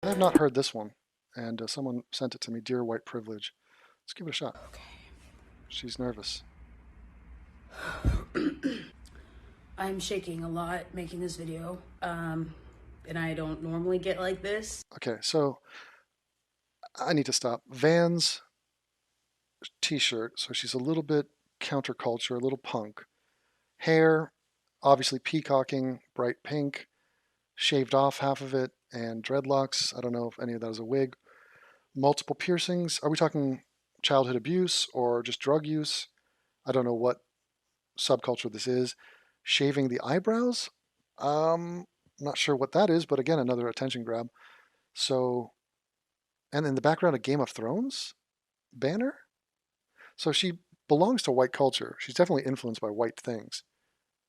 I have not heard this one, and someone sent it to me. Dear White Privilege. Let's give it a shot. Okay. She's nervous. I'm shaking a lot making this video, and I don't normally get like this. Okay, so I need to stop. Vans t-shirt, so she's a little bit counterculture, a little punk. Hair, obviously peacocking, bright pink, shaved off half of it, and dreadlocks. I don't know if any of that is a wig. Multiple piercings. Are we talking childhood abuse or just drug use? I don't know what subculture this is. Shaving the eyebrows. Not sure what that is, but again, another attention grab. So, and in the background, a Game of Thrones banner. So she belongs to white culture. She's definitely influenced by white things,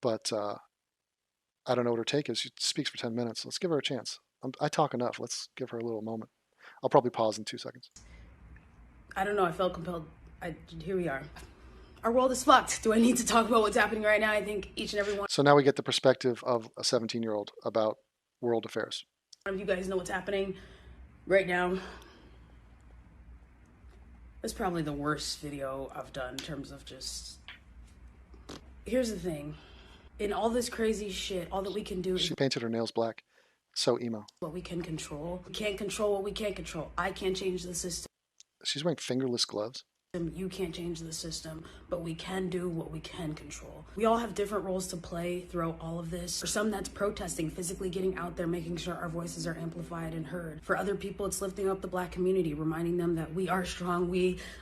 but I don't know what her take is. She speaks for 10 minutes. Let's give her a chance. I talk enough. Let's give her a little moment. I'll probably pause in 2 seconds. I don't know. I felt compelled. Here we are. Our world is fucked. Do I need to talk about what's happening right now? I think each and every one So now we get the perspective of a 17-year-old about world affairs. of you guys know what's happening right now. It's probably the worst video I've done in terms of just... Here's the thing. In all this crazy shit, all that we can do is She painted her nails black. So emo. what we can control. We can't control what we can't control. I can't change the system. She's wearing fingerless gloves. You can't change the system, but we can do what we can control. We all have different roles to play throughout all of this. For some, that's protesting, physically getting out there, making sure our voices are amplified and heard. For other people, it's lifting up the Black community, reminding them that we are strong.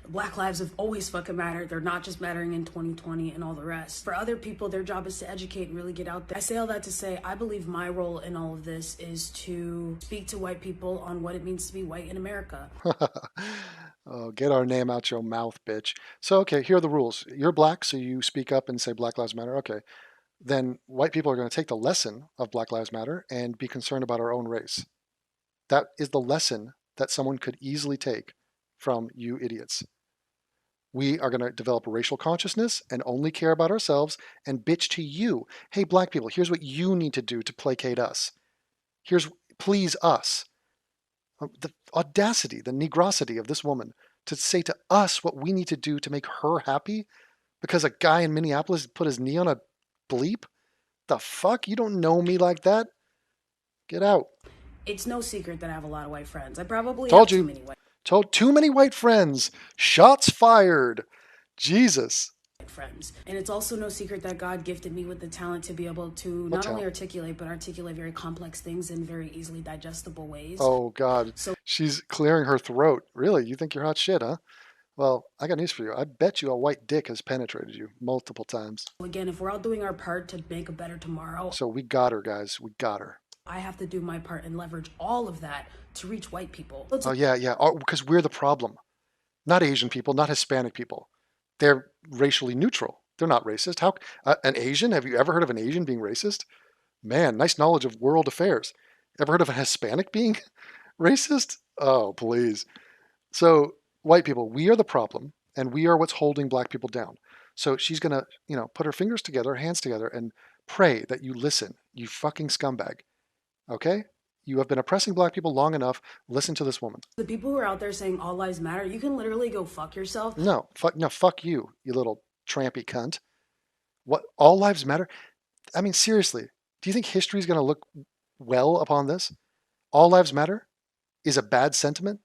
Black lives have always fucking mattered. They're not just mattering in 2020 and all the rest. For other people, their job is to educate and really get out there. I say all that to say, I believe my role in all of this is to speak to white people on what it means to be white in America. Oh, get our name out your mouth, bitch. So, okay, here are the rules. You're black, so you speak up and say Black Lives Matter. Okay. Then white people are going to take the lesson of Black Lives Matter and be concerned about our own race. That is the lesson that someone could easily take from you idiots. We are going to develop a racial consciousness and only care about ourselves and bitch to you. Hey, black people, here's what you need to do to placate us. Here's please us. The audacity, the negrosity of this woman to say to us what we need to do to make her happy because a guy in Minneapolis put his knee on a bleep? The fuck? You don't know me like that? Get out. It's no secret that I have a lot of white friends. I probably Told have you. too many white Told too many white friends. Shots fired. Jesus. friends. And it's also no secret that God gifted me with the talent to be able to not only articulate, but articulate very complex things in very easily digestible ways. Oh, God. So she's clearing her throat. Really? You think you're hot shit, huh? Well, I got news for you. I bet you a white dick has penetrated you multiple times. again, if we're all doing our part to make a better tomorrow, So we got her, guys. We got her. I have to do my part and leverage all of that to reach white people. Oh, yeah. Because we're the problem. Not Asian people, not Hispanic people. They're racially neutral. They're not racist. How an Asian? Have you ever heard of an Asian being racist? Man, nice knowledge of world affairs. Ever heard of a Hispanic being racist? Oh, please. So, white people, we are the problem, and we are what's holding black people down. So she's gonna, put her fingers together, hands together, and pray that you listen, you fucking scumbag. Okay? You have been oppressing black people long enough. Listen to this woman. The people who are out there saying all lives matter, you can literally go fuck yourself. No, fuck you, you little trampy cunt. What? All lives matter? I mean, seriously, do you think history is going to look well upon this? All lives matter is a bad sentiment?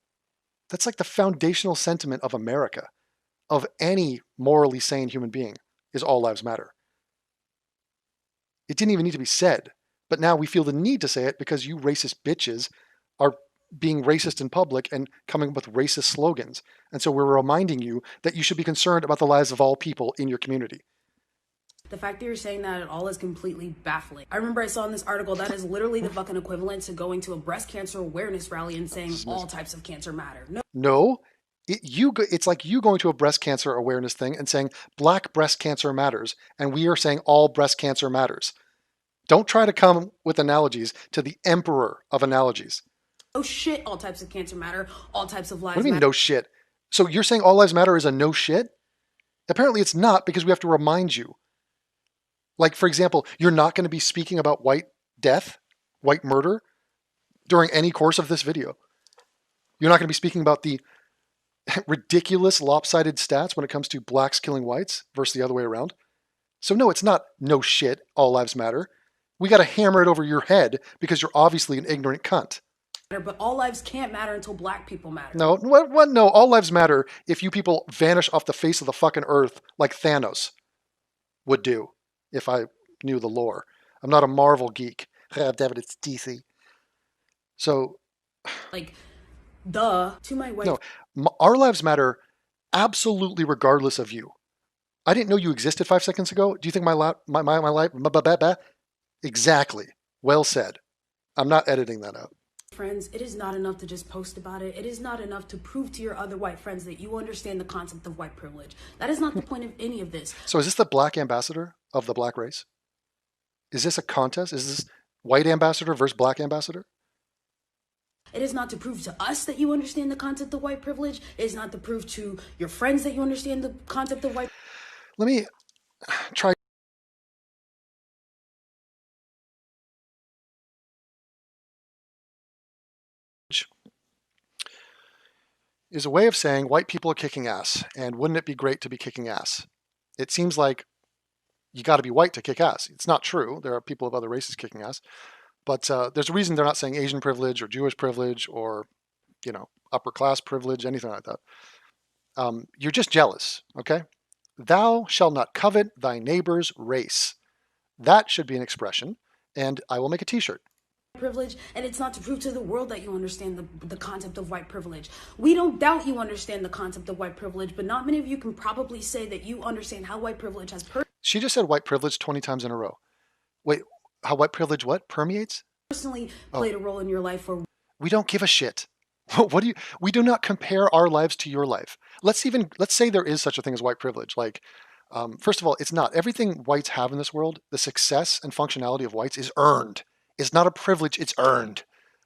That's like the foundational sentiment of America, of any morally sane human being, is all lives matter. It didn't even need to be said. But now we feel the need to say it because you racist bitches are being racist in public and coming up with racist slogans. And so we're reminding you that you should be concerned about the lives of all people in your community. The fact that you're saying that at all is completely baffling. I remember I saw in this article that is literally the fucking equivalent to going to a breast cancer awareness rally and saying all types of cancer matter. No, it's like you going to a breast cancer awareness thing and saying black breast cancer matters, and we are saying all breast cancer matters. Don't try to come with analogies to the emperor of analogies. Oh shit, all types of cancer matter, all types of lives matter. What do you mean no shit? So you're saying all lives matter is a no shit? Apparently it's not, because we have to remind you. Like, for example, you're not going to be speaking about white death, white murder. during any course of this video. You're not going to be speaking about the ridiculous lopsided stats when it comes to blacks killing whites versus the other way around. So no, it's not no shit, all lives matter. We got to hammer it over your head because you're obviously an ignorant cunt. But all lives can't matter until black people matter. No, what? No, all lives matter if you people vanish off the face of the fucking earth like Thanos would do if I knew the lore. I'm not a Marvel geek. David, it's DC. So, like, to my wife. No, our lives matter absolutely regardless of you. I didn't know you existed 5 seconds ago. Do you think my life? Exactly. Well said. I'm not editing that out. Friends, it is not enough to just post about it. It is not enough to prove to your other white friends that you understand the concept of white privilege. That is not the point of any of this. So is this the black ambassador of the black race? Is this a contest? Is this white ambassador versus black ambassador? It is not to prove to us that you understand the concept of white privilege. It is not to prove to your friends that you understand the concept of white. Let me try. Is a way of saying white people are kicking ass, and wouldn't it be great to be kicking ass? It seems like you got to be white to kick ass. It's not true. There are people of other races kicking ass, but there's a reason they're not saying Asian privilege or Jewish privilege or, upper class privilege, anything like that. You're just jealous, okay? Thou shalt not covet thy neighbor's race. That should be an expression, and I will make a t-shirt. Privilege, and it's not to prove to the world that you understand the concept of white privilege. We don't doubt you understand the concept of white privilege, but not many of you can probably say that you understand how white privilege has She just said white privilege 20 times in a row. Wait, how white privilege what? Permeates? Personally played a role in your life. Or we don't give a shit. We do not compare our lives to your life. Let's say there is such a thing as white privilege. Like, first of all, it's not. Everything whites have in this world, the success and functionality of whites is earned. It's not a privilege, it's earned.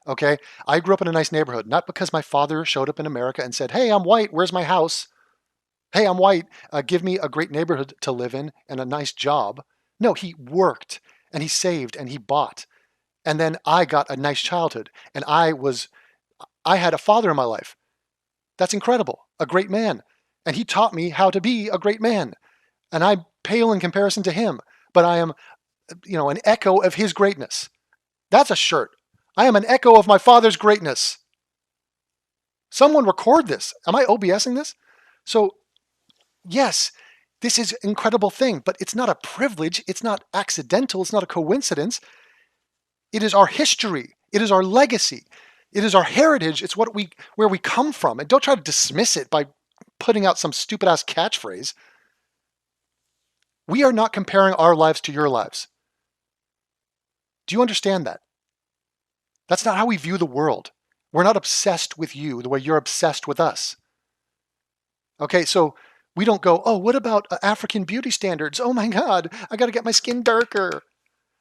Okay? I grew up in a nice neighborhood, not because my father showed up in America and said, hey, I'm white, where's my house? Hey, I'm white, give me a great neighborhood to live in and a nice job. No, he worked and he saved and he bought. And then I got a nice childhood and I had a father in my life. That's incredible, a great man. And he taught me how to be a great man. And I pale in comparison to him, but I am, an echo of his greatness. That's a shirt. I am an echo of my father's greatness. Someone record this. Am I OBSing this? So, yes, this is an incredible thing, but it's not a privilege. It's not accidental. It's not a coincidence. It is our history. It is our legacy. It is our heritage. It's where we come from. And don't try to dismiss it by putting out some stupid ass catchphrase. We are not comparing our lives to your lives. Do you understand that? That's not how we view the world. We're not obsessed with you the way you're obsessed with us. Okay, so we don't go, oh, what about African beauty standards? Oh my God, I got to get my skin darker.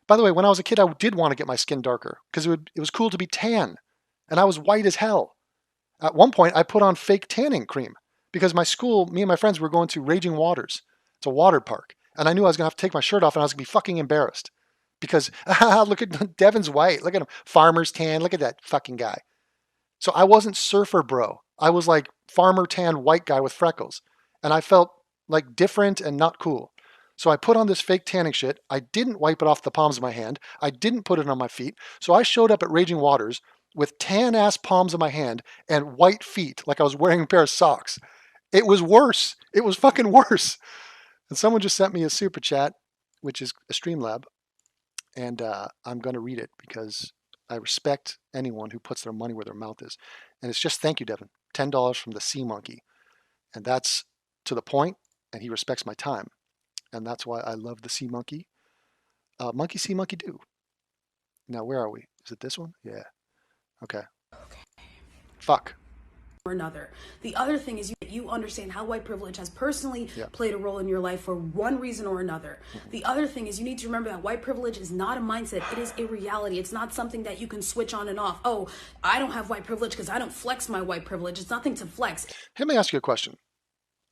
By the way, when I was a kid, I did want to get my skin darker because it was cool to be tan. And I was white as hell. At one point, I put on fake tanning cream because my school, me and my friends were going to Raging Waters. It's a water park. And I knew I was going to have to take my shirt off and I was going to be fucking embarrassed. Because, look at Devin's white. Look at him. Farmer's tan. Look at that fucking guy. So I wasn't surfer bro. I was like farmer tan white guy with freckles. And I felt like different and not cool. So I put on this fake tanning shit. I didn't wipe it off the palms of my hand. I didn't put it on my feet. So I showed up at Raging Waters with tan ass palms of my hand and white feet like I was wearing a pair of socks. It was worse. It was fucking worse. And someone just sent me a super chat, which is a Streamlab. And I'm going to read it because I respect anyone who puts their money where their mouth is. And it's just, thank you, Devin. $10 from the Sea Monkey. And that's to the point, and he respects my time. And that's why I love the Sea Monkey. Monkey see, monkey do. Now, where are we? Is it this one? Yeah. Okay. Fuck. Or another. The other thing is you understand how white privilege has personally played a role in your life for one reason or another. The other thing is you need to remember that white privilege is not a mindset. It is a reality. It's not something that you can switch on and off. Oh, I don't have white privilege because I don't flex my white privilege. It's nothing to flex. Let me ask you a question.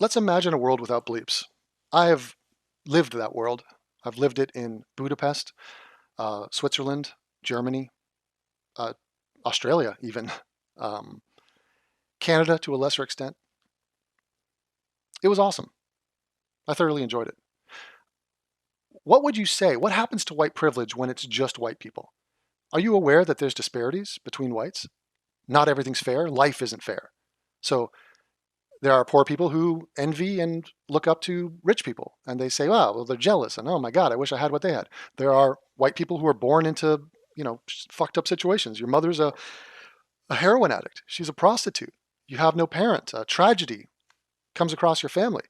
Let's imagine a world without bleeps. I have lived that world. I've lived it in Budapest, Switzerland, Germany, Australia even, Canada to a lesser extent. It was awesome. I thoroughly enjoyed it. What would you say? What happens to white privilege when it's just white people? Are you aware that there's disparities between whites? Not everything's fair. Life isn't fair. So there are poor people who envy and look up to rich people, and they say, "Wow, well, they're jealous," and "Oh my God, I wish I had what they had." There are white people who are born into, fucked up situations. Your mother's a heroin addict. She's a prostitute. You have no parent. A tragedy comes across your family.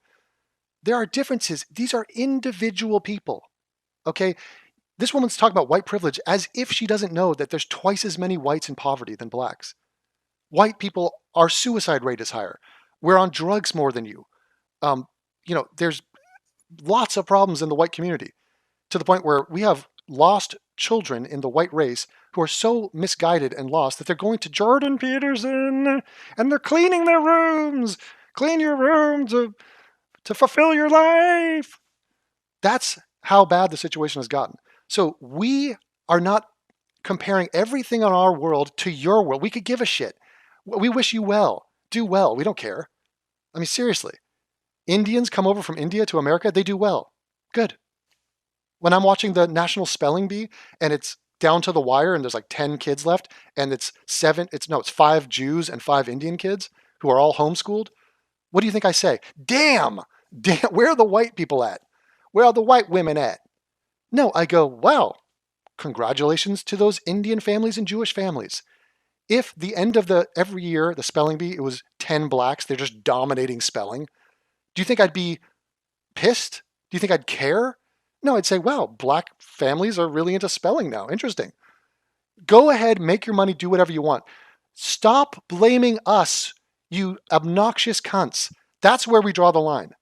There are differences. These are individual people. Okay? This woman's talking about white privilege as if she doesn't know that there's twice as many whites in poverty than blacks. White people, our suicide rate is higher. We're on drugs more than you. There's lots of problems in the white community, to the point where we have lost children in the white race who are so misguided and lost that they're going to Jordan Peterson and they're cleaning their rooms. Clean your room to fulfill your life. That's how bad the situation has gotten. So we are not comparing everything on our world to your world. We could give a shit. We wish you well. Do well. We don't care. I mean, seriously. Indians come over from India to America, they do well. Good. When I'm watching the National Spelling Bee and it's down to the wire and there's like 10 kids left and it's 5 Jews and 5 Indian kids who are all homeschooled, what do you think I say? Damn, where are the white people at? Where are the white women at? No, I go, wow, congratulations to those Indian families and Jewish families. If the end of every year, the spelling bee, it was 10 blacks, they're just dominating spelling, do you think I'd be pissed? Do you think I'd care? No, I'd say, wow, black families are really into spelling now. Interesting. Go ahead, make your money, do whatever you want. Stop blaming us, you obnoxious cunts. That's where we draw the line.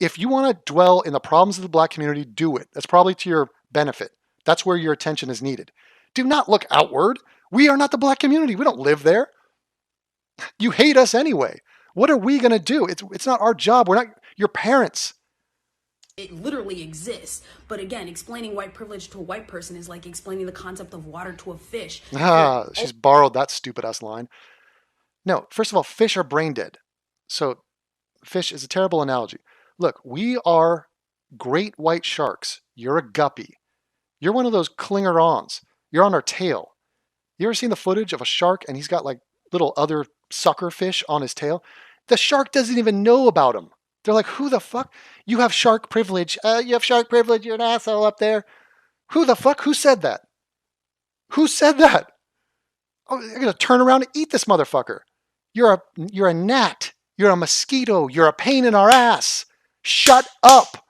If you want to dwell in the problems of the black community, do it. That's probably to your benefit. That's where your attention is needed. Do not look outward. We are not the black community. We don't live there. You hate us anyway. What are we going to do? It's not our job. We're not your parents. It literally exists. But again, explaining white privilege to a white person is like explaining the concept of water to a fish. She's borrowed that stupid ass line. No, first of all, fish are brain dead. So fish is a terrible analogy. Look, we are great white sharks. You're a guppy. You're one of those clinger-ons. You're on our tail. You ever seen the footage of a shark and he's got like little other sucker fish on his tail? The shark doesn't even know about him. They're like, who the fuck? You have shark privilege. You have shark privilege. You're an asshole up there. Who the fuck? Who said that? Who said that? Oh, you're going to turn around and eat this motherfucker. You're a gnat. You're a mosquito. You're a pain in our ass. Shut up.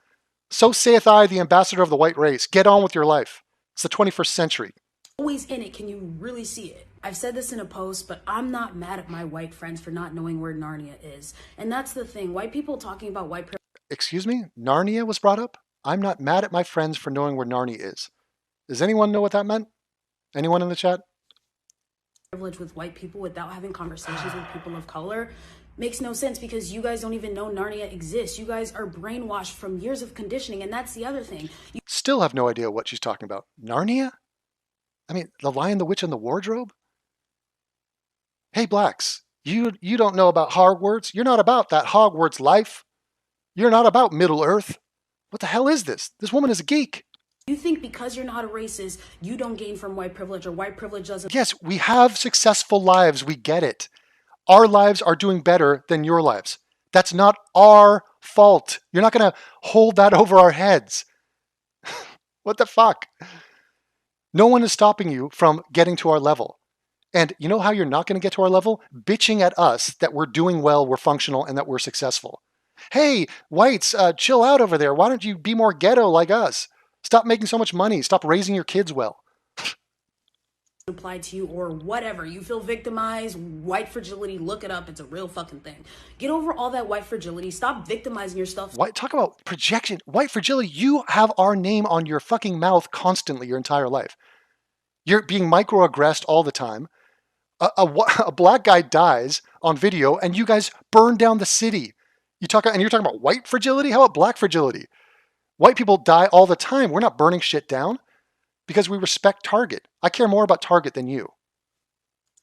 So saith I, the ambassador of the white race. Get on with your life. It's the 21st century. Always in it, can you really see it? I've said this in a post, but I'm not mad at my white friends for not knowing where Narnia is. And that's the thing. White people talking about white privilege. Excuse me? Narnia was brought up? I'm not mad at my friends for knowing where Narnia is. Does anyone know what that meant? Anyone in the chat? Privilege with white people without having conversations with people of color makes no sense, because you guys don't even know Narnia exists. You guys are brainwashed from years of conditioning, and that's the other thing. You still have no idea what she's talking about. Narnia? I mean, The Lion, the Witch, and the Wardrobe? Hey, blacks, you don't know about Hogwarts. You're not about that Hogwarts life. You're not about Middle Earth. What the hell is this? This woman is a geek. You think because you're not a racist, you don't gain from white privilege, or white privilege doesn't... Yes, we have successful lives. We get it. Our lives are doing better than your lives. That's not our fault. You're not going to hold that over our heads. What the fuck? No one is stopping you from getting to our level. And you know how you're not going to get to our level? Bitching at us that we're doing well, we're functional, and that we're successful. Hey, whites, chill out over there. Why don't you be more ghetto like us? Stop making so much money. Stop raising your kids well. Applied to you or whatever. You feel victimized, white fragility, look it up. It's a real fucking thing. Get over all that white fragility. Stop victimizing yourself. Talk about projection. White fragility. You have our name on your fucking mouth constantly your entire life. You're being microaggressed all the time. A black guy dies on video and you guys burn down the city. You're talking about white fragility? How about black fragility? White people die all the time. We're not burning shit down because we respect Target. I care more about Target than you.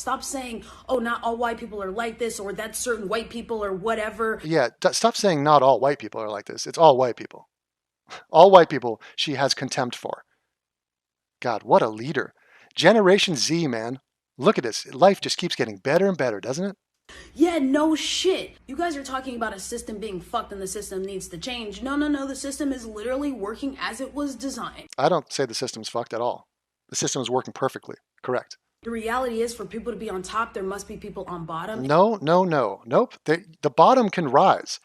Stop saying, oh, not all white people are like this, or that's certain white people, or whatever. Yeah, stop saying not all white people are like this. It's all white people. All white people she has contempt for. God, what a leader. Generation Z, man. Look at this. Life just keeps getting better and better, doesn't it? Yeah, no shit. You guys are talking about a system being fucked and the system needs to change. No, no, no. The system is literally working as it was designed. I don't say the system's fucked at all. The system is working perfectly. Correct. The reality is, for people to be on top, there must be people on bottom. No, no, no. Nope. The bottom can rise.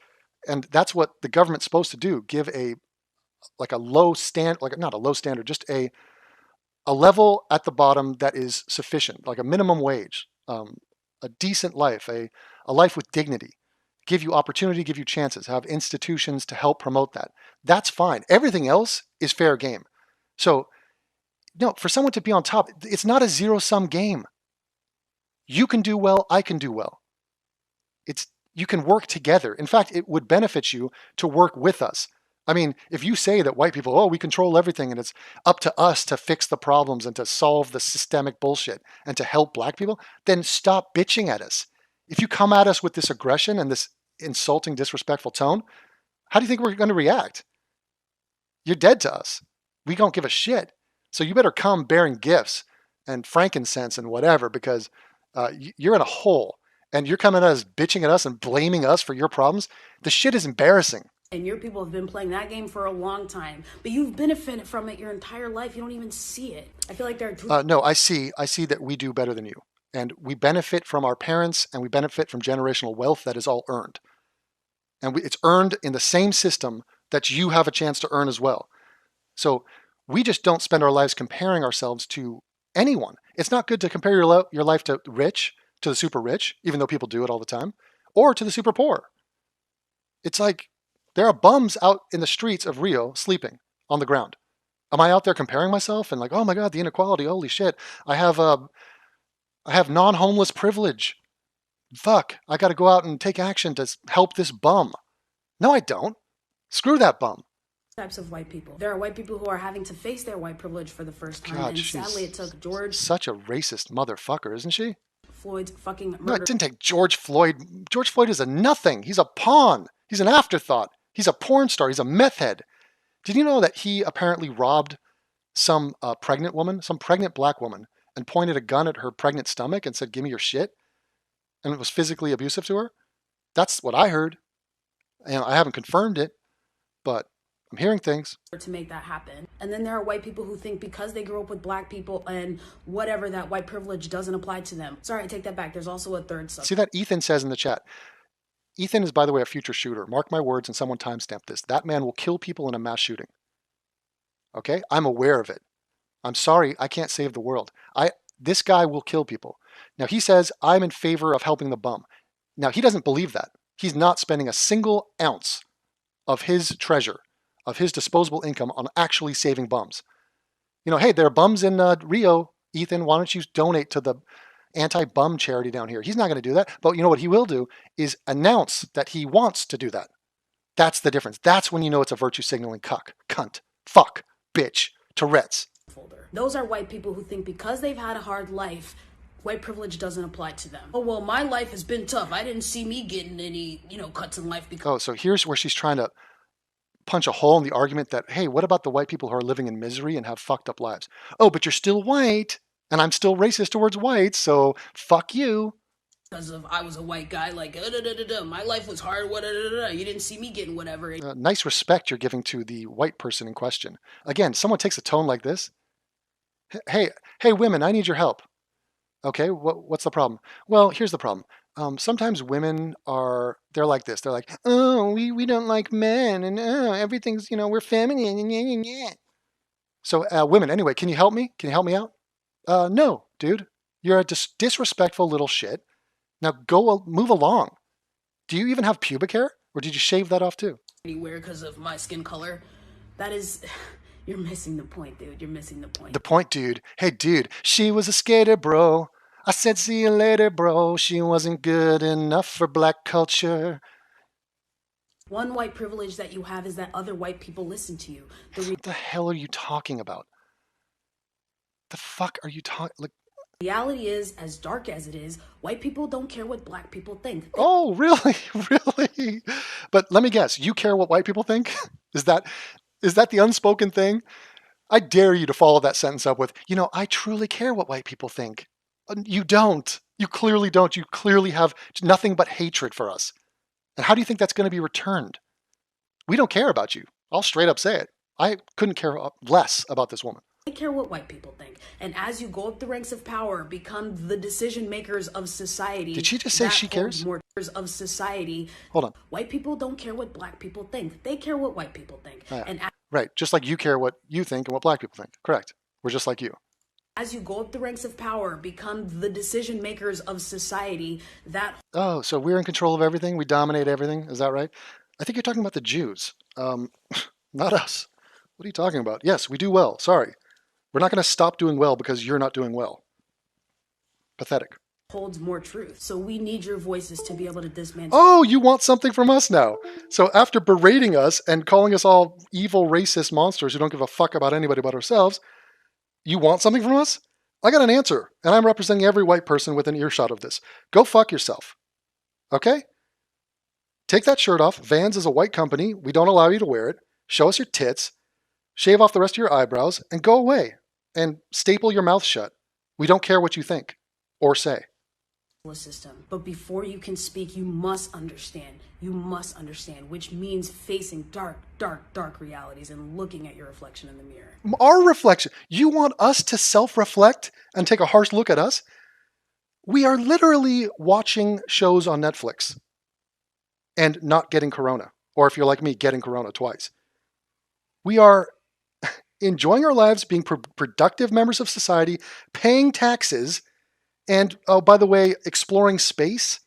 And that's what the government's supposed to do. Give a low stand, like not a low standard, just a level at the bottom that is sufficient, like a minimum wage, a decent life, a life with dignity, give you opportunity, give you chances, have institutions to help promote that. That's fine. Everything else is fair game. So, no, for someone to be on top, it's not a zero-sum game. You can do well, I can do well. You can work together. In fact, it would benefit you to work with us. I mean, if you say that white people, oh, we control everything and it's up to us to fix the problems and to solve the systemic bullshit and to help black people, then stop bitching at us. If you come at us with this aggression and this insulting, disrespectful tone, how do you think we're going to react? You're dead to us. We don't give a shit. So you better come bearing gifts and frankincense and whatever, because you're in a hole and you're coming at us, bitching at us and blaming us for your problems. The shit is embarrassing. And your people have been playing that game for a long time, but you've benefited from it your entire life. You don't even see it. I feel like there are two. No, I see that we do better than you. And we benefit from our parents and we benefit from generational wealth that is all earned. And it's earned in the same system that you have a chance to earn as well. So we just don't spend our lives comparing ourselves to anyone. It's not good to compare your life to the super rich, even though people do it all the time, or to the super poor. It's like there are bums out in the streets of Rio sleeping on the ground. Am I out there comparing myself and like, oh my God, the inequality, holy shit. I have non-homeless privilege. Fuck, I got to go out and take action to help this bum. No, I don't. Screw that bum. Types of white people. There are white people who are having to face their white privilege for the first time. God, and sadly, it took George. Such a racist motherfucker, isn't she? Floyd's fucking murder. No, it didn't take George Floyd. George Floyd is a nothing. He's a pawn. He's an afterthought. He's a porn star. He's a meth head. Did you know that he apparently robbed some pregnant woman, some pregnant black woman, and pointed a gun at her pregnant stomach and said, give me your shit? And it was physically abusive to her? That's what I heard. And I haven't confirmed it, but I'm hearing things. To make that happen. And then there are white people who think because they grew up with black people and whatever, that white privilege doesn't apply to them. Sorry, I take that back. There's also a third subject. See that Ethan says in the chat. Ethan is, by the way, a future shooter. Mark my words, and someone timestamp this. That man will kill people in a mass shooting. Okay? I'm aware of it. I'm sorry, I can't save the world. This guy will kill people. Now, he says, I'm in favor of helping the bum. Now, he doesn't believe that. He's not spending a single ounce of his treasure, of his disposable income on actually saving bums. You know, hey, there are bums in Rio. Ethan, why don't you donate to the anti-bum charity down here? He's not going to do that. But you know what he will do is announce that he wants to do that. That's the difference. That's when you know it's a virtue signaling cuck, cunt, fuck, bitch, Tourette's. Those are white people who think because they've had a hard life, white privilege doesn't apply to them. Oh, well, my life has been tough. I didn't see me getting any, cuts in life. Oh, so here's where she's trying to punch a hole in the argument that, hey, what about the white people who are living in misery and have fucked up lives? Oh, but you're still white, and I'm still racist towards whites, so fuck you. Because of I was a white guy, like, my life was hard, you didn't see me getting whatever. Nice respect you're giving to the white person in question. Again, someone takes a tone like this. Hey, women, I need your help. Okay, what's the problem? Well, here's the problem. Sometimes women they're like this. They're like, oh, we don't like men, and everything's, we're feminine. So women, anyway, can you help me? Can you help me out? No, dude. You're a disrespectful little shit. Now go move along. Do you even have pubic hair? Or did you shave that off too? Anywhere because of my skin color. That is... You're missing the point, dude. You're missing the point. The point, dude. Hey, dude, she was a skater, bro. I said, see you later, bro. She wasn't good enough for black culture. One white privilege that you have is that other white people listen to you. What the hell are you talking about? The fuck are you talking? Like, Reality is, as dark as it is, white people don't care what black people think. Oh, really? Really? But let me guess, you care what white people think? Is that the unspoken thing? I dare you to follow that sentence up with, I truly care what white people think. You don't. You clearly don't. You clearly have nothing but hatred for us. And how do you think that's going to be returned? We don't care about you. I'll straight up say it. I couldn't care less about this woman. They care what white people think. And as you go up the ranks of power, become the decision makers of society. Did she just say she cares? More of society. Hold on. White people don't care what black people think. They care what white people think. And right. Just like you care what you think and what black people think. Correct. We're just like you. As you go up the ranks of power, become the decision makers of society. Oh, so we're in control of everything? We dominate everything? Is that right? I think you're talking about the Jews. Not us. What are you talking about? Yes, we do well. Sorry. We're not going to stop doing well because you're not doing well. Pathetic. Holds more truth. So we need your voices to be able to dismantle. Oh, you want something from us now. So after berating us and calling us all evil, racist monsters who don't give a fuck about anybody but ourselves, you want something from us? I got an answer, and I'm representing every white person within earshot of this. Go fuck yourself. Okay? Take that shirt off. Vans is a white company. We don't allow you to wear it. Show us your tits. Shave off the rest of your eyebrows and go away and staple your mouth shut. We don't care what you think or say. System. But before you can speak, you must understand. You must understand, which means facing dark, dark, dark realities and looking at your reflection in the mirror. Our reflection. You want us to self-reflect and take a harsh look at us? We are literally watching shows on Netflix and not getting corona. Or if you're like me, getting corona twice. We are enjoying our lives, being productive members of society, paying taxes, and, oh, by the way, exploring space.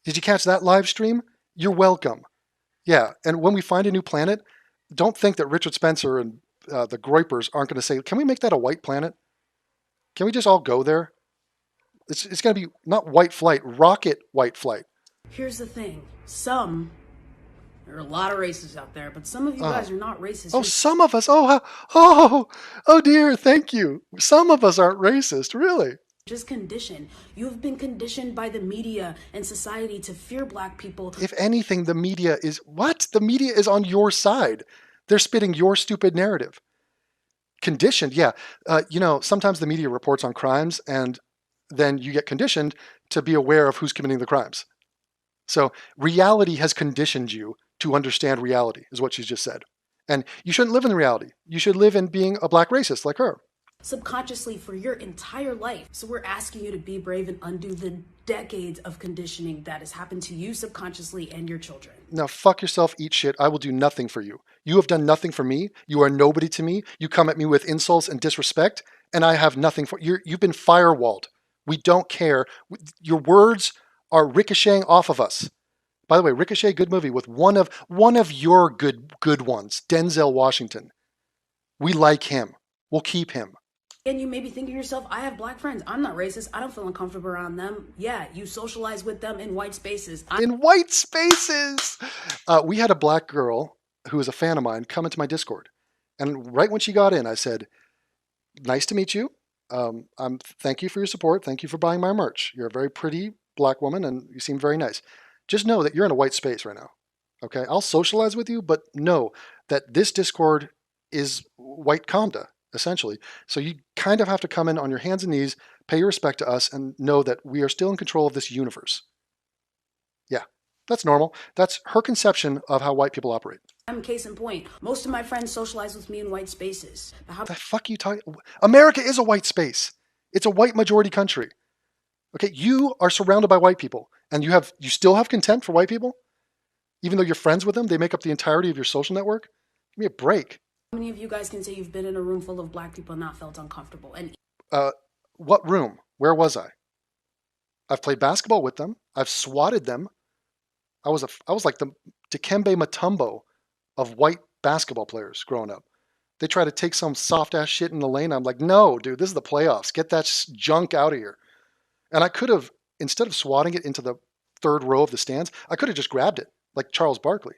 Did you catch that live stream? You're welcome. Yeah, and when we find a new planet, don't think that Richard Spencer and the Groypers aren't going to say, can we make that a white planet? Can we just all go there? It's going to be not white flight, rocket white flight. Here's the thing. There are a lot of racists out there, but some of you guys are not racist. Oh, some of us. Oh dear, thank you. Some of us aren't racist, really. Just conditioned. You have been conditioned by the media and society to fear black people. If anything, the media is what? The media is on your side. They're spitting your stupid narrative. Conditioned, yeah. Sometimes the media reports on crimes and then you get conditioned to be aware of who's committing the crimes. So reality has conditioned you to understand reality, is what she's just said. And you shouldn't live in reality. You should live in being a black racist like her. Subconsciously for your entire life. So we're asking you to be brave and undo the decades of conditioning that has happened to you subconsciously and your children. Now fuck yourself, eat shit. I will do nothing for you. You have done nothing for me. You are nobody to me. You come at me with insults and disrespect, and I have nothing for you. You've been firewalled. We don't care. Your words are ricocheting off of us. By the way, Ricochet, good movie with one of your good ones, Denzel Washington. We like him. We'll keep him. And you may be thinking to yourself, I have black friends. I'm not racist. I don't feel uncomfortable around them. Yeah, you socialize with them in white spaces. In white spaces! We had a black girl who was a fan of mine come into my Discord. And right when she got in, I said, nice to meet you. Thank you for your support. Thank you for buying my merch. You're a very pretty black woman and you seem very nice. Just know that you're in a white space right now. Okay? I'll socialize with you, but know that this Discord is white conda, essentially. So you kind of have to come in on your hands and knees, pay your respect to us, and know that we are still in control of this universe. Yeah, that's normal. That's her conception of how white people operate. I'm case in point. Most of my friends socialize with me in white spaces. How the fuck are you talking? America is a white space. It's a white majority country. Okay, you are surrounded by white people, and you still have contempt for white people? Even though you're friends with them, they make up the entirety of your social network? Give me a break. How many of you guys can say you've been in a room full of black people and not felt uncomfortable? And what room? Where was I? I've played basketball with them. I've swatted them. I was like the Dikembe Mutombo of white basketball players growing up. They try to take some soft ass shit in the lane. I'm like, no, dude, this is the playoffs. Get that junk out of here. And I could have, instead of swatting it into the third row of the stands, I could have just grabbed it like Charles Barkley.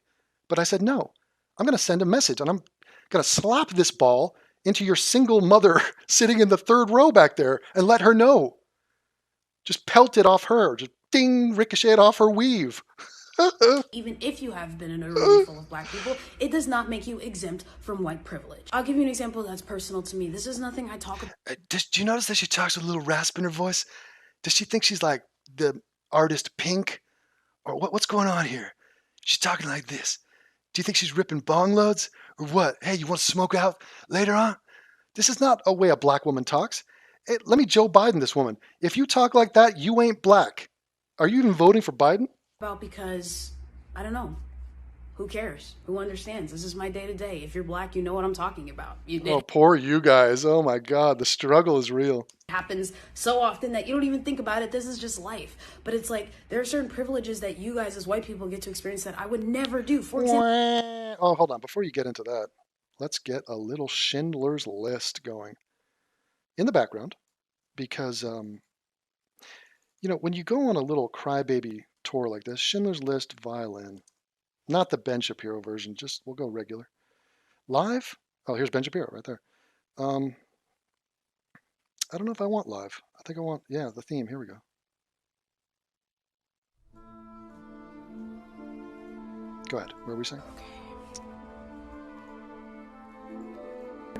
But I said, no, I'm going to send a message and I'm going to slap this ball into your single mother sitting in the third row back there and let her know. Just pelt it off her. Just ding, ricochet it off her weave. Even if you have been in a room full of black people, it does not make you exempt from white privilege. I'll give you an example that's personal to me. This is nothing I talk about. Do you notice that she talks with a little rasp in her voice? Does she think she's like the artist Pink? Or what's going on here? She's talking like this. Do you think she's ripping bong loads? Or what? Hey, you want to smoke out later on? This is not a way a black woman talks. Hey, let me Joe Biden this woman. If you talk like that, you ain't black. Are you even voting for Biden? Because, I don't know. Who cares? Who understands? This is my day-to-day. If you're black, you know what I'm talking about. Oh, poor you guys. Oh my God, the struggle is real. It happens so often that you don't even think about it. This is just life. But it's like, there are certain privileges that you guys as white people get to experience that I would never do. For example... Oh, hold on. Before you get into that, let's get a little Schindler's List going in the background. Because, when you go on a little crybaby tour like this, Schindler's List violin, not the Ben Shapiro version, just we'll go regular. Live? Oh, here's Ben Shapiro right there. I don't know if I want live. I think I want, yeah, the theme. Here we go. Go ahead. What were we saying?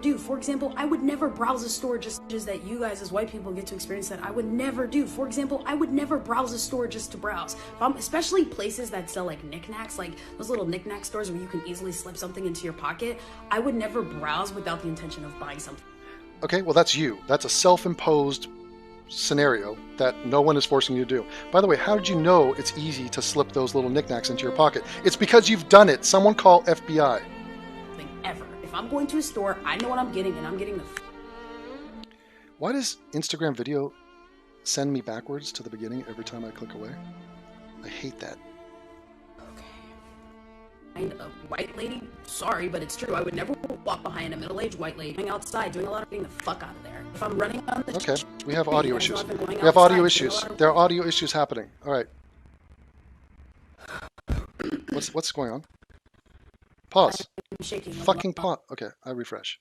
Do. For example, I would never browse a store just that you guys as white people get to experience that I would never do. For example, I would never browse a store just to browse. Especially places that sell like knickknacks, like those little knickknack stores where you can easily slip something into your pocket. I would never browse without the intention of buying something. Okay, well that's you. That's a self-imposed scenario that no one is forcing you to do. By the way, how did you know it's easy to slip those little knickknacks into your pocket? It's because you've done it. Someone call FBI. Ever. If I'm going to a store, I know what I'm getting, and I'm getting the... Why does Instagram video send me backwards to the beginning every time I click away? I hate that. Okay. A white lady? Sorry, but it's true. I would never walk behind a middle-aged white lady going outside doing a lot of getting the fuck out of there. If I'm running on the... Okay, we have audio issues. We have audio issues. There are audio issues happening. All right. What's going on? Pause. Fucking pause. Okay, I refresh.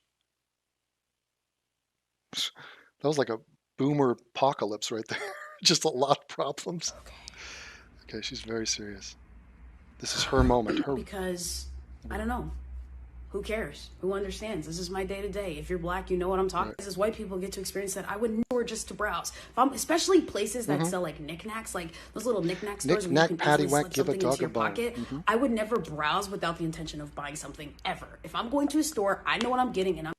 That was like a boomer apocalypse right there. Just a lot of problems. Okay, she's very serious. This is her moment. Because, I don't know. Who cares? Who understands? This is my day-to-day. If you're black, you know what I'm talking about. As white people get to experience that I would never just to browse. Especially places that sell like knickknacks, like those little knick-knack stores where you can easily slip something into your pocket. I would never browse without the intention of buying something ever. If I'm going to a store, I know what I'm getting, and I'm...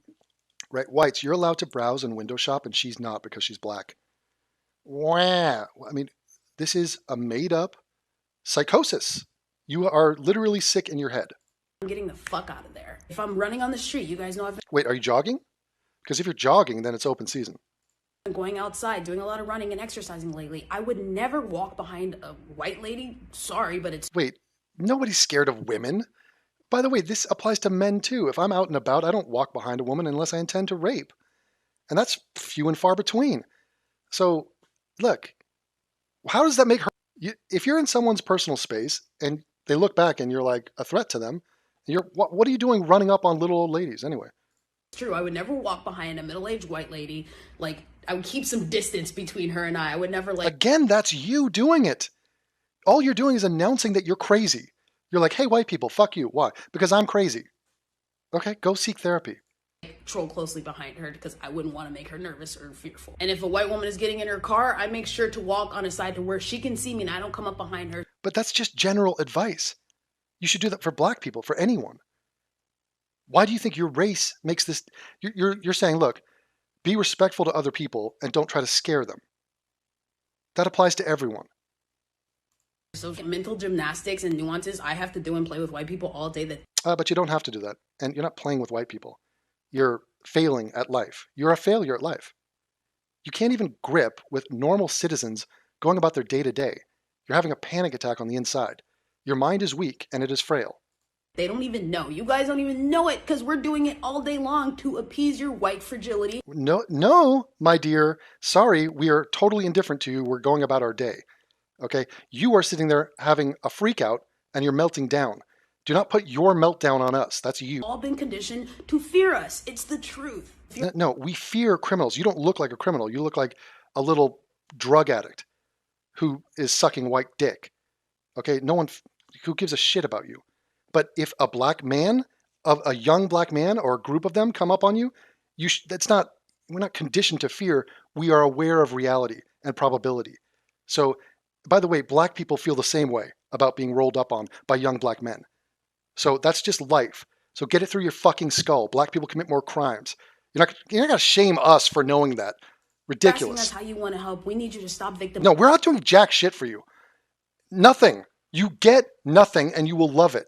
Right, whites, you're allowed to browse and window shop, and she's not because she's black. Wow. I mean, this is a made-up psychosis. You are literally sick in your head. I'm getting the fuck out of there. If I'm running on the street, you guys know I've been... Wait, are you jogging? Because if you're jogging, then it's open season. Going outside, doing a lot of running and exercising lately. I would never walk behind a white lady. Sorry, but it's... Wait, nobody's scared of women. By the way, this applies to men too. If I'm out and about, I don't walk behind a woman unless I intend to rape. And that's few and far between. So, look, how does that make her... If you're in someone's personal space and they look back and you're like a threat to them, what are you doing running up on little old ladies anyway? It's true. I would never walk behind a middle-aged white lady. Like, I would keep some distance between her and I. I would never like... Again, that's you doing it. All you're doing is announcing that you're crazy. You're like, hey, white people, fuck you. Why? Because I'm crazy. Okay, go seek therapy. Troll closely behind her because I wouldn't want to make her nervous or fearful. And if a white woman is getting in her car, I make sure to walk on a side to where she can see me and I don't come up behind her. But that's just general advice. You should do that for black people, for anyone. Why do you think your race makes this... You're saying, look, be respectful to other people and don't try to scare them. That applies to everyone. So mental gymnastics and nuances I have to do and play with white people all day. But you don't have to do that. And you're not playing with white people. You're failing at life. You're a failure at life. You can't even grip with normal citizens going about their day-to-day. You're having a panic attack on the inside. Your mind is weak and it is frail. They don't even know. You guys don't even know it because we're doing it all day long to appease your white fragility. No, my dear. Sorry, we are totally indifferent to you. We're going about our day. Okay? You are sitting there having a freak out and you're melting down. Do not put your meltdown on us. That's you. All been conditioned to fear us. It's the truth. No, we fear criminals. You don't look like a criminal. You look like a little drug addict who is sucking white dick. Okay, no one who gives a shit about you. But if a black man, of a young black man or a group of them come up on you, that's not, we're not conditioned to fear. We are aware of reality and probability. So, by the way, black people feel the same way about being rolled up on by young black men. So that's just life. So get it through your fucking skull. Black people commit more crimes. You're not gonna shame us for knowing that. Asking us Ridiculous. how you want to help. We need you to stop No, we're not doing jack shit for you. Nothing. You get nothing and you will love it.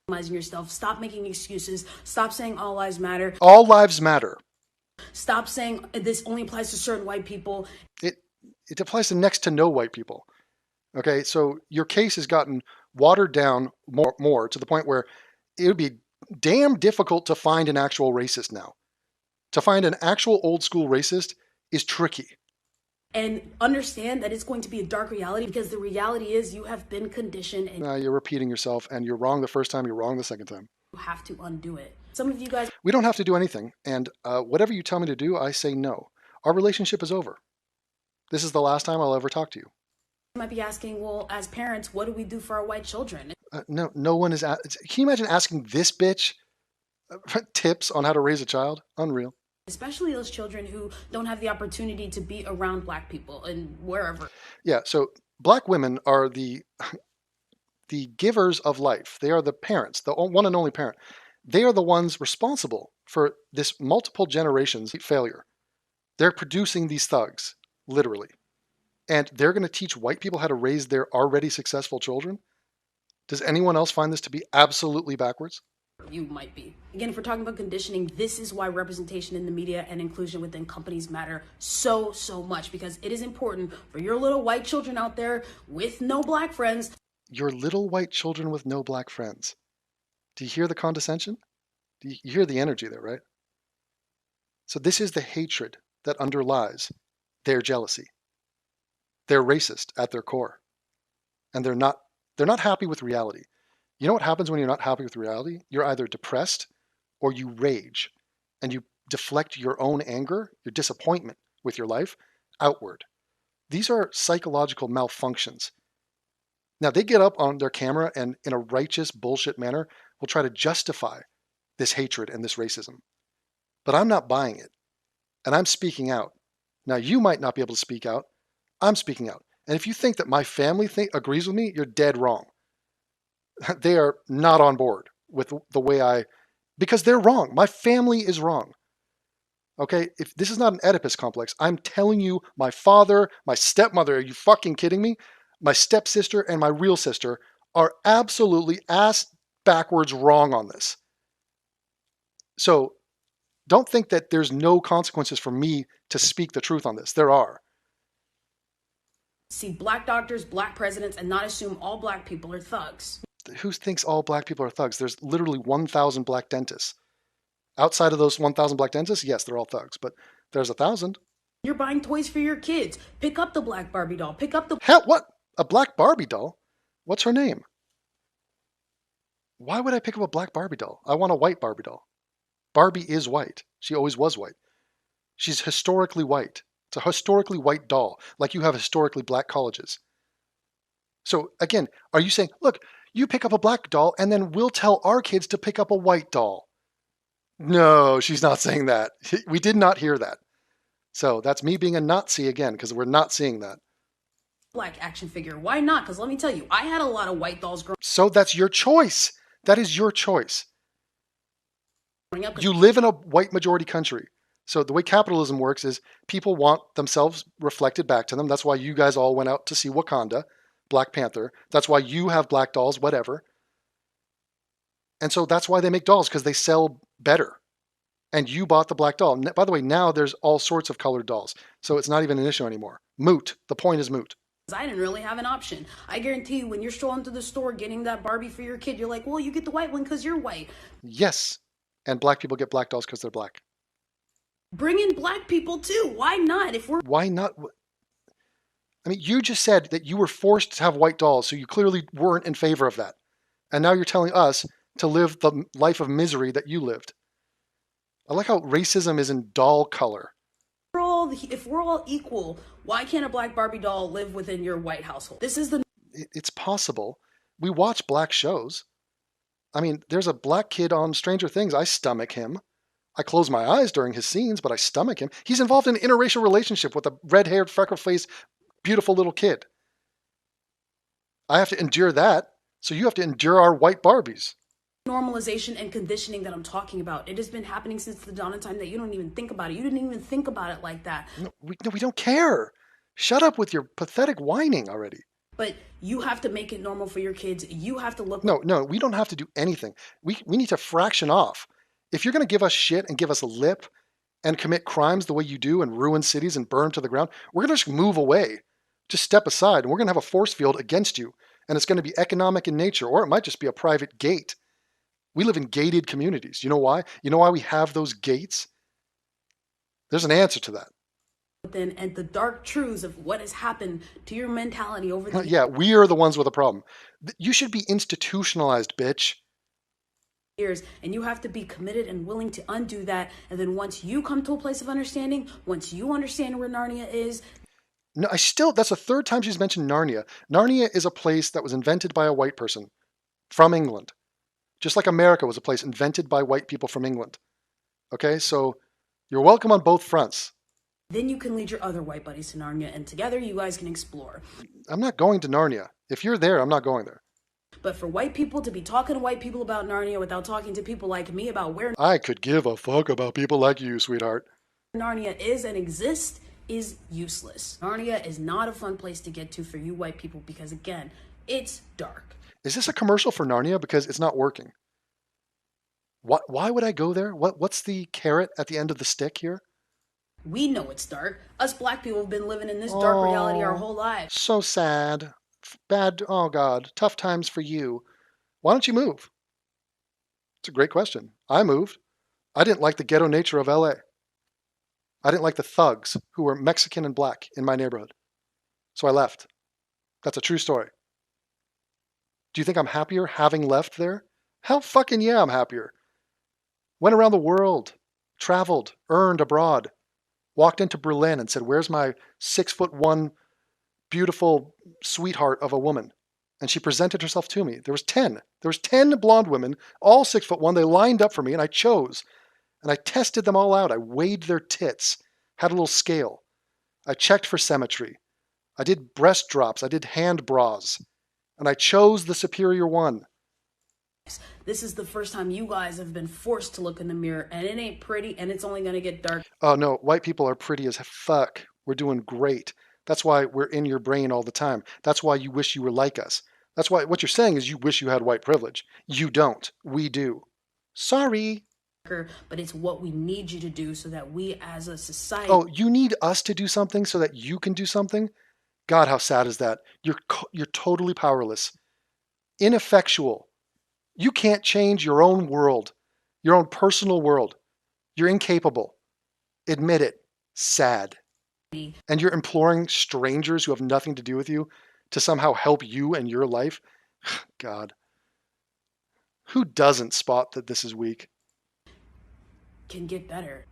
victimizing yourself. Stop making excuses. Stop saying all lives matter. All lives matter. Stop saying this only applies to certain white people. It applies to next to no white people. Okay, so your case has gotten watered down more to the point where it would be damn difficult to find an actual racist now. To find an actual old school racist is tricky. And understand that it's going to be a dark reality, because the reality is you have been conditioned and You're repeating yourself, and you're wrong the first time, you're wrong the second time. you have to undo it. Some of you guys We don't have to do anything, and whatever you tell me to do, I say no. Our relationship is over. This is the last time I'll ever talk to you. might be asking, well, as parents, what do we do for our white children? No one is. Can you imagine asking this bitch tips on how to raise a child? Unreal. Especially those children who don't have the opportunity to be around black people and wherever. Yeah. So black women are the givers of life. They are the parents, the one and only parent. They are the ones responsible for this multiple generations failure. They're producing these thugs, literally. And they're going to teach white people how to raise their already successful children? Does anyone else find this to be absolutely backwards? You might be. Again, if we're talking about conditioning, this is why representation in the media and inclusion within companies matter so much, because it is important for your little white children out there with no black friends. Your little white children with no black friends. Do you hear the condescension? You hear the energy there, right? So this is the hatred that underlies their jealousy. They're racist at their core. And they're not happy with reality. You know what happens when you're not happy with reality? You're either depressed or you rage, and you deflect your own anger, your disappointment with your life outward. These are psychological malfunctions. Now, they get up on their camera and in a righteous bullshit manner will try to justify this hatred and this racism. But I'm not buying it, and I'm speaking out. Now, you might not be able to speak out. I'm speaking out. And if you think that my family agrees with me, you're dead wrong. They are not on board with the way because they're wrong. My family is wrong. Okay, if this is not an Oedipus complex, I'm telling you, my father, my stepmother, are you fucking kidding me? My stepsister and my real sister are absolutely ass backwards wrong on this. So don't think that there's no consequences for me to speak the truth on this. There are. See black doctors, black presidents, and not assume all black people are thugs. Who thinks all black people are thugs? There's literally 1,000 black dentists. Outside of those 1,000 black dentists, yes, they're all thugs, but there's 1,000. You're buying toys for your kids. Pick up the black Barbie doll. Pick up the... Hell, what? A black Barbie doll? What's her name? Why would I pick up a black Barbie doll? I want a white Barbie doll. Barbie is white. She always was white. She's historically white. It's a historically white doll, like you have historically black colleges. So again, are you saying, look, you pick up a black doll and then we'll tell our kids to pick up a white doll? No, she's not saying that. We did not hear that. So that's me being a Nazi again, because we're not seeing that. Black action figure. Why not? Because let me tell you, I had a lot of white dolls growing So that's your choice. That is your choice. up. You live in a white majority country. So the way capitalism works is people want themselves reflected back to them. That's why you guys all went out to see Wakanda, Black Panther. That's why you have black dolls, whatever. And so that's why they make dolls, because they sell better. And you bought the black doll. By the way, now there's all sorts of colored dolls. So it's not even an issue anymore. Moot. The point is moot. I didn't really have an option. I guarantee you, when you're strolling through the store getting that Barbie for your kid, you're like, well, you get the white one because you're white. Yes. And black people get black dolls because they're black. Bring in black people too. Why not? Why not? I mean, you just said that you were forced to have white dolls, so you clearly weren't in favor of that. And now you're telling us to live the life of misery that you lived. I like how racism is in doll color. If we're all equal, why can't a black Barbie doll live within your white household? This is the It's possible. We watch black shows. I mean, there's a black kid on Stranger Things. I stomach him. I close my eyes during his scenes, but I stomach him. He's involved in an interracial relationship with a red-haired, freckle-faced, beautiful little kid. I have to endure that, so you have to endure our white Barbies. normalization and conditioning that I'm talking about. It has been happening since the dawn of time that you don't even think about it. You didn't even think about it like that. No, we don't care. Shut up with your pathetic whining already. But you have to make it normal for your kids. You have to look. No, we don't have to do anything. We need to fraction off. If you're going to give us shit and give us a lip and commit crimes the way you do and ruin cities and burn to the ground, we're going to just move away. Just step aside and we're going to have a force field against you. And it's going to be economic in nature, or it might just be a private gate. We live in gated communities. You know why? You know why we have those gates? There's an answer to that. And the dark truths of what has happened to your mentality over the Yeah, we are the ones with a problem. You should be institutionalized, bitch. years, and you have to be committed and willing to undo that. And then once you come to a place of understanding, once you understand where Narnia is. No, that's the third time she's mentioned Narnia. Narnia is a place that was invented by a white person from England. Just like America was a place invented by white people from England. Okay, so you're welcome on both fronts. Then you can lead your other white buddies to Narnia, and together you guys can explore. I'm not going to Narnia. If you're there, I'm not going there. But for white people to be talking to white people about Narnia without talking to people like me about where I could give a fuck about people like you, sweetheart. Narnia is and exists is useless. Narnia is not a fun place to get to for you white people because, again, it's dark. Is this a commercial for Narnia? Because it's not working. Why would I go there? What's the carrot at the end of the stick here? We know it's dark. Us black people have been living in this dark reality our whole lives. So sad. Bad, oh God, tough times for you. Why don't you move? It's a great question. I moved. I didn't like the ghetto nature of LA. I didn't like the thugs who were Mexican and black in my neighborhood. So I left. That's a true story. Do you think I'm happier having left there? Hell fucking yeah, I'm happier. Went around the world, traveled, earned abroad, walked into Berlin and said, where's my 6'1" beautiful sweetheart of a woman? And she presented herself to me. There was 10 blonde women, all 6'1". They lined up for me and I chose. And I tested them all out. I weighed their tits, had a little scale. I checked for symmetry. I did breast drops. I did hand bras. And I chose the superior one. This is the first time you guys have been forced to look in the mirror, and it ain't pretty, and it's only going to get dark. Oh no, white people are pretty as fuck. We're doing great. That's why we're in your brain all the time. That's why you wish you were like us. That's why what you're saying is you wish you had white privilege. You don't. We do. Sorry. But it's what we need you to do so that we as a society... Oh, you need us to do something so that you can do something? God, how sad is that? You're totally powerless. Ineffectual. You can't change your own world, your own personal world. You're incapable. Admit it. Sad. And you're imploring strangers who have nothing to do with you to somehow help you and your life? God. Who doesn't spot that this is weak? Can get better.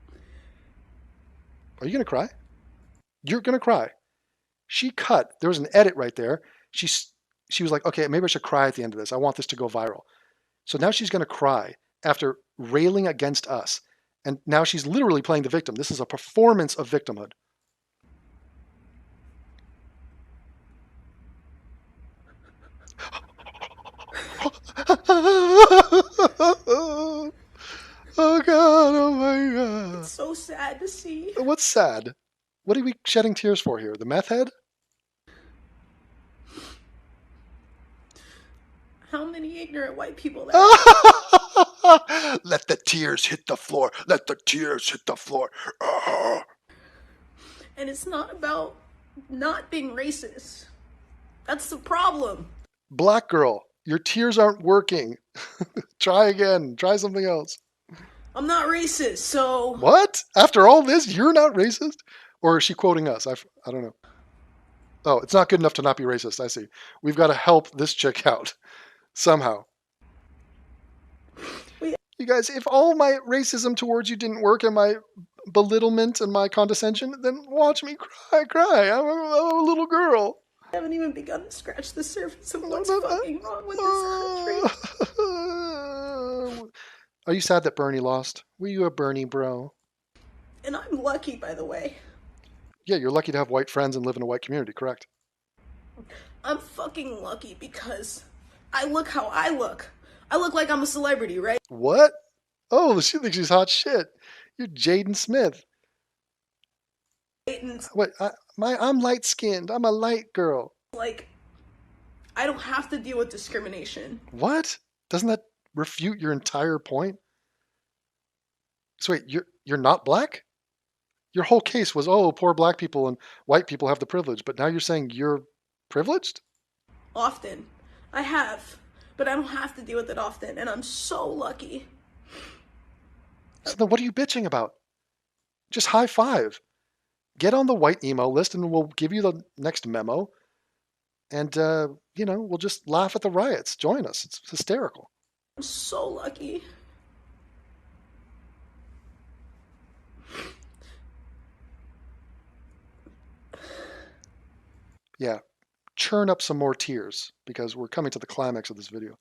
Are you going to cry? You're going to cry. There was an edit right there. She was like, okay, maybe I should cry at the end of this. I want this to go viral. So now she's going to cry after railing against us. And now she's literally playing the victim. This is a performance of victimhood. Oh God, oh my God. It's so sad to see. What's sad? What are we shedding tears for here? The meth head? How many ignorant white people there Let the tears hit the floor. Let the tears hit the floor. And it's not about not being racist. That's the problem. Black girl, your tears aren't working. Try again. Try something else. I'm not racist, so... What? After all this, you're not racist? Or is she quoting us? I don't know. Oh, it's not good enough to not be racist. I see. We've got to help this chick out. Somehow. You guys, if all my racism towards you didn't work and my belittlement and my condescension, then watch me cry. I'm a little girl. I haven't even begun to scratch the surface of what's fucking wrong with this country. Are you sad that Bernie lost? Were you a Bernie bro? And I'm lucky, by the way. Yeah, you're lucky to have white friends and live in a white community, correct? I'm fucking lucky because I look how I look. I look like I'm a celebrity, right? What? Oh, she thinks she's hot shit. You're Jaden Smith. And Wait, I'm light skinned. I'm a light girl. like, I don't have to deal with discrimination. What? Doesn't that refute your entire point? So wait, you're not black? Your whole case was, oh, poor black people and white people have the privilege, but now you're saying you're privileged? Often. I have. But I don't have to deal with it often, and I'm so lucky. So then what are you bitching about? Just high five. Get on the white emo list and we'll give you the next memo. And, we'll just laugh at the riots. Join us. It's hysterical. I'm so lucky. Yeah. Churn up some more tears because we're coming to the climax of this video.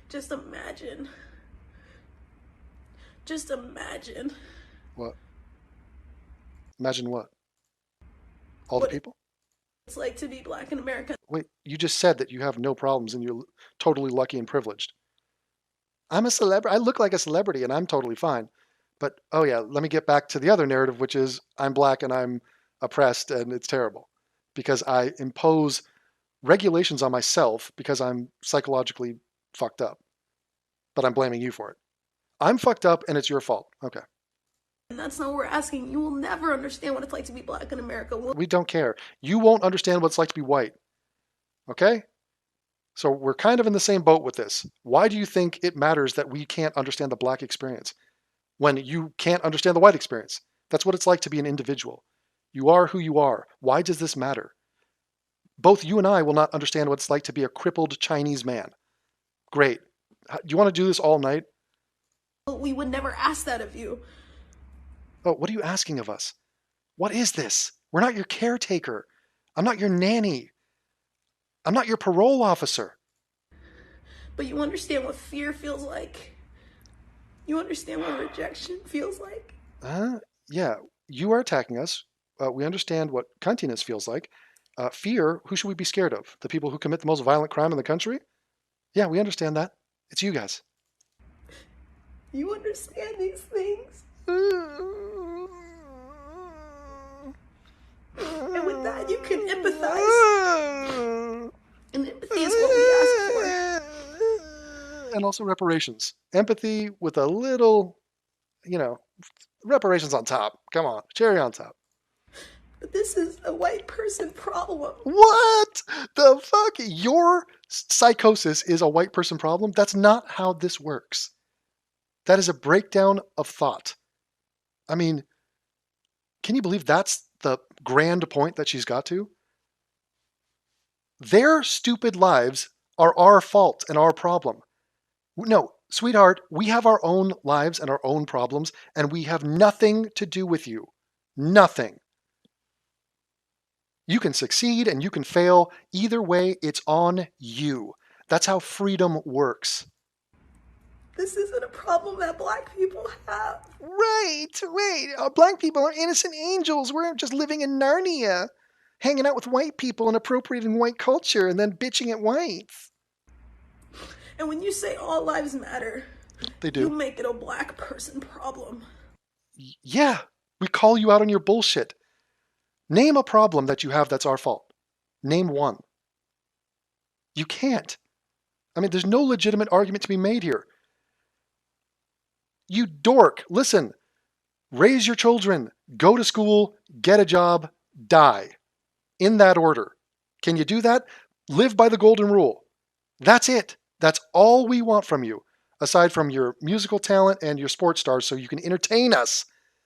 Just imagine. Just imagine. What? Imagine what? All What the people? it's like to be black in America. Wait, you just said that you have no problems and you're totally lucky and privileged. I'm a celebrity. I look like a celebrity and I'm totally fine. But, oh yeah, let me get back to the other narrative, which is I'm black and I'm oppressed and it's terrible because I impose regulations on myself because I'm psychologically fucked up. But I'm blaming you for it. I'm fucked up and it's your fault. Okay. And that's not what we're asking. You will never understand what it's like to be black in America. We don't care. You won't understand what it's like to be white. Okay? So we're kind of in the same boat with this. Why do you think it matters that we can't understand the black experience when you can't understand the white experience? That's what it's like to be an individual. You are who you are. Why does this matter? Both you and I will not understand what it's like to be a crippled Chinese man. Great. Do you want to do this all night? We would never ask that of you. Oh, what are you asking of us? What is this? We're not your caretaker. I'm not your nanny. I'm not your parole officer. But you understand what fear feels like. You understand what rejection feels like. Yeah, you are attacking us. We understand what cuntiness feels like. Fear, who should we be scared of? The people who commit the most violent crime in the country? Yeah, we understand that. It's you guys. You understand these things. And with that, you can empathize. And empathy is what we ask for. And also reparations. Empathy with a little, reparations on top. Come on, cherry on top. But this is a white person problem. What the fuck? Your psychosis is a white person problem? That's not how this works. That is a breakdown of thought. I mean, can you believe that's the grand point that she's got to? Their stupid lives are our fault and our problem. No, sweetheart, we have our own lives and our own problems, and we have nothing to do with you. Nothing. You can succeed and you can fail. Either way, it's on you. That's how freedom works. This isn't a problem that black people have. Right, wait. Black people are innocent angels. We're just living in Narnia, hanging out with white people and appropriating white culture and then bitching at whites. And when you say all lives matter, They do. You make it a black person problem. Yeah, we call you out on your bullshit. Name a problem that you have that's our fault. Name one. You can't. I mean, there's no legitimate argument to be made here. You dork, listen. Raise your children, go to school, get a job, die. In that order. Can you do that? Live by the golden rule. That's it. That's all we want from you, aside from your musical talent and your sports stars so you can entertain us.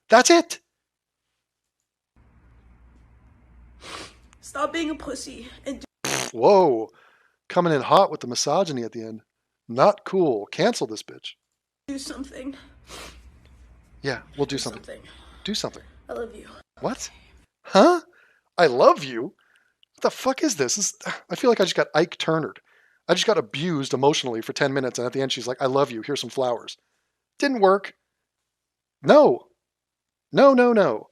That's it. Stop being a pussy and Whoa. Coming in hot with the misogyny at the end. Not cool. Cancel this bitch. Do something. Yeah, we'll do Do something. something. Do something. I love you. What? Huh? I love you? What the fuck is this? I feel like I just got Ike Turnered. I just got abused emotionally for 10 minutes, and at the end she's like, I love you, here's some flowers. Didn't work. No. No, no, no.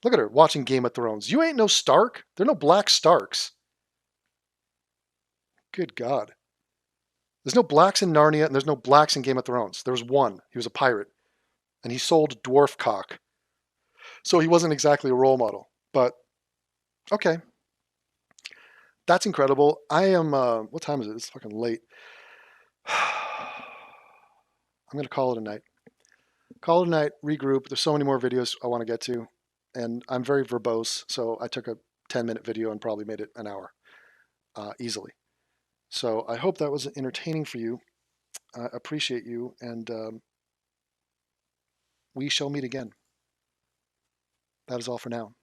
Look at her watching Game of Thrones. You ain't no Stark. There are no black Starks. Good God. There's no blacks in Narnia, and there's no blacks in Game of Thrones. There was one. He was a pirate, and he sold dwarf cock. So he wasn't exactly a role model. But, okay. That's incredible. I am, what time is it? It's fucking late. I'm going to call it a night. Call it a night, regroup. There's so many more videos I want to get to. And I'm very verbose, so I took a 10-minute video and probably made it an hour easily. So I hope that was entertaining for you. I appreciate you, and we shall meet again. That is all for now.